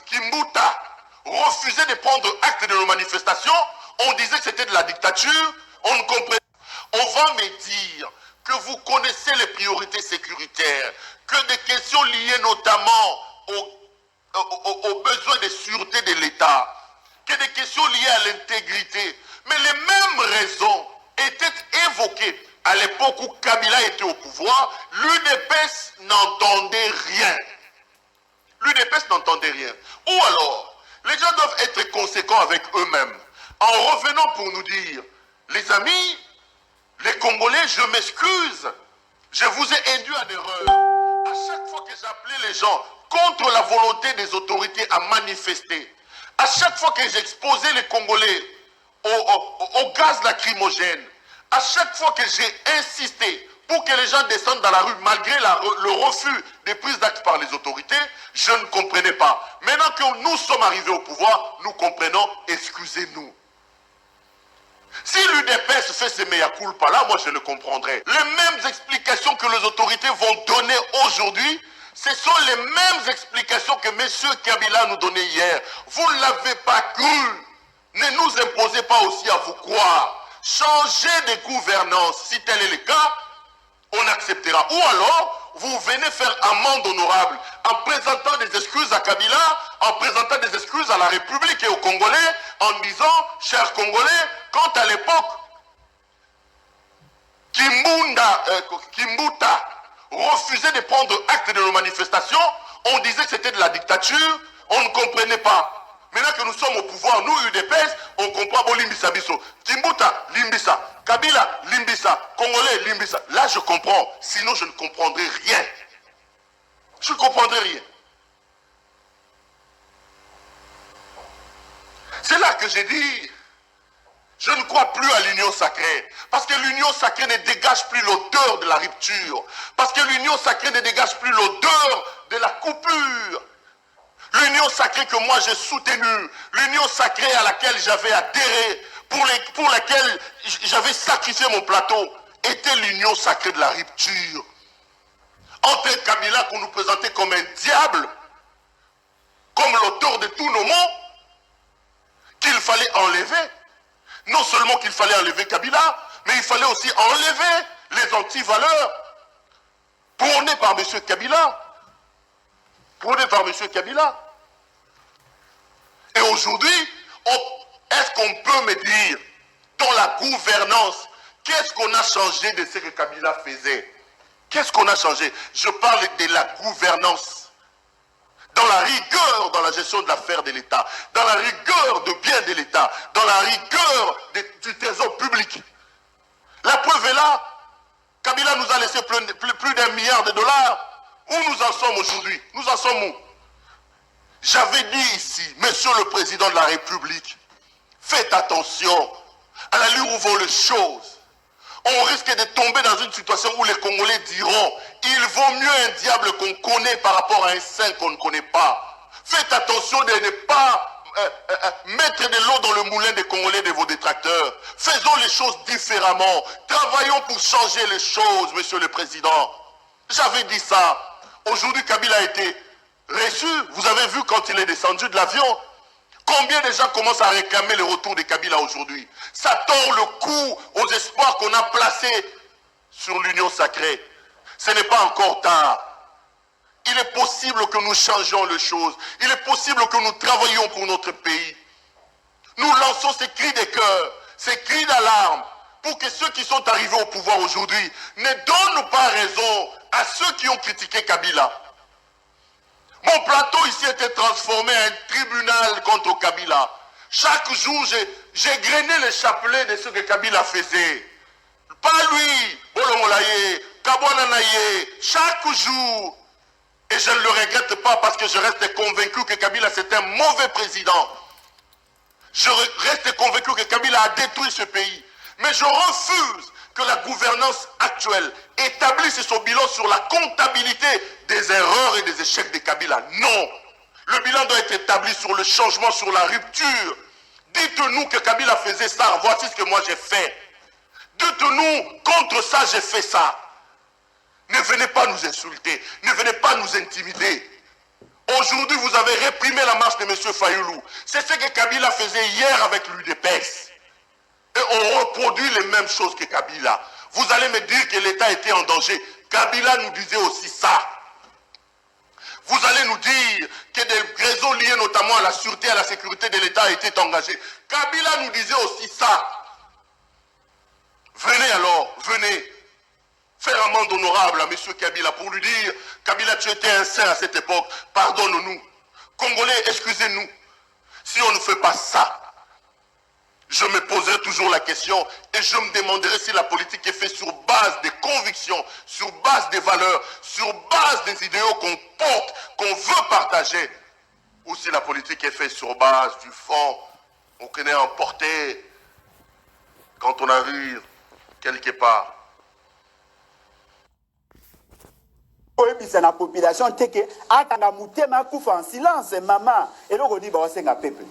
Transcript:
Kimbuta refusait de prendre acte de nos manifestations, on disait que c'était de la dictature, on ne comprenait pas. On va me dire que vous connaissez les priorités sécuritaires, que des questions liées notamment aux besoins de sûreté de l'État, que des questions liées à l'intégrité, mais les mêmes raisons étaient évoquées à l'époque où Kabila était au pouvoir. L'UDPS n'entendait rien. L'UDPS n'entendait rien. Ou alors, les gens doivent être conséquents avec eux-mêmes, en revenant pour nous dire, les amis, les Congolais, je m'excuse, je vous ai induit en erreur. À chaque fois que j'appelais les gens contre la volonté des autorités à manifester, à chaque fois que j'exposais les Congolais au gaz lacrymogène, à chaque fois que j'ai insisté pour que les gens descendent dans la rue malgré le refus des prises d'actes par les autorités, je ne comprenais pas. Maintenant que nous sommes arrivés au pouvoir, nous comprenons, excusez-nous. Si l'UDPS fait ces mea culpa là, moi je le comprendrai. Les mêmes explications que les autorités vont donner aujourd'hui, ce sont les mêmes explications que M. Kabila nous donnait hier. Vous ne l'avez pas cru. Ne nous imposez pas aussi à vous croire. Changez de gouvernance. Si tel est le cas, on acceptera. Ou alors, vous venez faire amende honorable en présentant des excuses à Kabila, en présentant des excuses à la République et aux Congolais, en disant, chers Congolais, quand à l'époque, Kimbuta refusait de prendre acte de nos manifestations, on disait que c'était de la dictature, on ne comprenait pas. Maintenant que nous sommes au pouvoir, nous, UDPS, on comprend bon Limbisa Biso. Kimbuta, Limbisa. Kabila, Limbisa. Congolais, Limbisa. Là, je comprends. Sinon, je ne comprendrai rien. Je ne comprendrai rien. C'est là que j'ai dit, je ne crois plus à l'union sacrée. Parce que l'union sacrée ne dégage plus l'odeur de la rupture. Parce que l'union sacrée ne dégage plus l'odeur de la coupure. L'union sacrée que moi j'ai soutenue, l'union sacrée à laquelle j'avais adhéré, pour laquelle j'avais sacrifié mon plateau, était l'union sacrée de la rupture. Entre Kabila qu'on nous présentait comme un diable, comme l'auteur de tous nos maux, qu'il fallait enlever. Non seulement qu'il fallait enlever Kabila, mais il fallait aussi enlever les antivaleurs prônées par M. Kabila. Prôné par M. Kabila. Et aujourd'hui, est-ce qu'on peut me dire, dans la gouvernance, qu'est-ce qu'on a changé de ce que Kabila faisait? Qu'est-ce qu'on a changé? Je parle de la gouvernance. Dans la rigueur dans la gestion de l'affaire de l'État, dans la rigueur de biens de l'État, dans la rigueur du trésor public. La preuve est là. Kabila nous a laissé plus d'1 milliard de dollars. Où nous en sommes aujourd'hui? Nous en sommes où? J'avais dit ici, Monsieur le Président de la République, faites attention à l'allure où vont les choses. On risque de tomber dans une situation où les Congolais diront, il vaut mieux un diable qu'on connaît par rapport à un saint qu'on ne connaît pas. Faites attention de ne pas mettre de l'eau dans le moulin des Congolais, de vos détracteurs. Faisons les choses différemment. Travaillons pour changer les choses, Monsieur le Président. J'avais dit ça. Aujourd'hui, Kabila a été reçu. Vous avez vu quand il est descendu de l'avion. Combien de gens commencent à réclamer le retour de Kabila aujourd'hui? Ça tord le cou aux espoirs qu'on a placés sur l'union sacrée. Ce n'est pas encore tard. Il est possible que nous changions les choses. Il est possible que nous travaillions pour notre pays. Nous lançons ces cris de cœur, ces cris d'alarme, pour que ceux qui sont arrivés au pouvoir aujourd'hui ne donnent pas raison à ceux qui ont critiqué Kabila. Mon plateau ici était transformé en un tribunal contre Kabila. Chaque jour, j'ai grainé le chapelet de ce que Kabila faisait. Pas lui, Bolomolaye, Kabouananaye, chaque jour. Et je ne le regrette pas parce que je reste convaincu que Kabila c'est un mauvais président. Je reste convaincu que Kabila a détruit ce pays. Mais je refuse que la gouvernance actuelle établisse son bilan sur la comptabilité des erreurs et des échecs de Kabila. Non. Le bilan doit être établi sur le changement, sur la rupture. Dites-nous que Kabila faisait ça, voici ce que moi j'ai fait. Dites-nous, contre ça j'ai fait ça. Ne venez pas nous insulter, ne venez pas nous intimider. Aujourd'hui, vous avez réprimé la marche de M. Fayoulou. C'est ce que Kabila faisait hier avec l'UDPS. Et on reproduit les mêmes choses que Kabila. Vous allez me dire que l'État était en danger. Kabila nous disait aussi ça. Vous allez nous dire que des raisons liées notamment à la sûreté et à la sécurité de l'État étaient engagées. Kabila nous disait aussi ça. Venez alors, venez faire amende honorable à M. Kabila pour lui dire « Kabila, tu étais un saint à cette époque, pardonne-nous. Congolais, excusez-nous. Si on ne fait pas ça, je me poserai toujours la question et je me demanderai si la politique est faite sur base des convictions, sur base des valeurs, sur base des idéaux qu'on porte, qu'on veut partager, ou si la politique est faite sur base du fond, on connaît emporté quand on arrive quelque part. oyebisa na population teke atanga mutema kufa en silence mama eloko ni baosenga peuple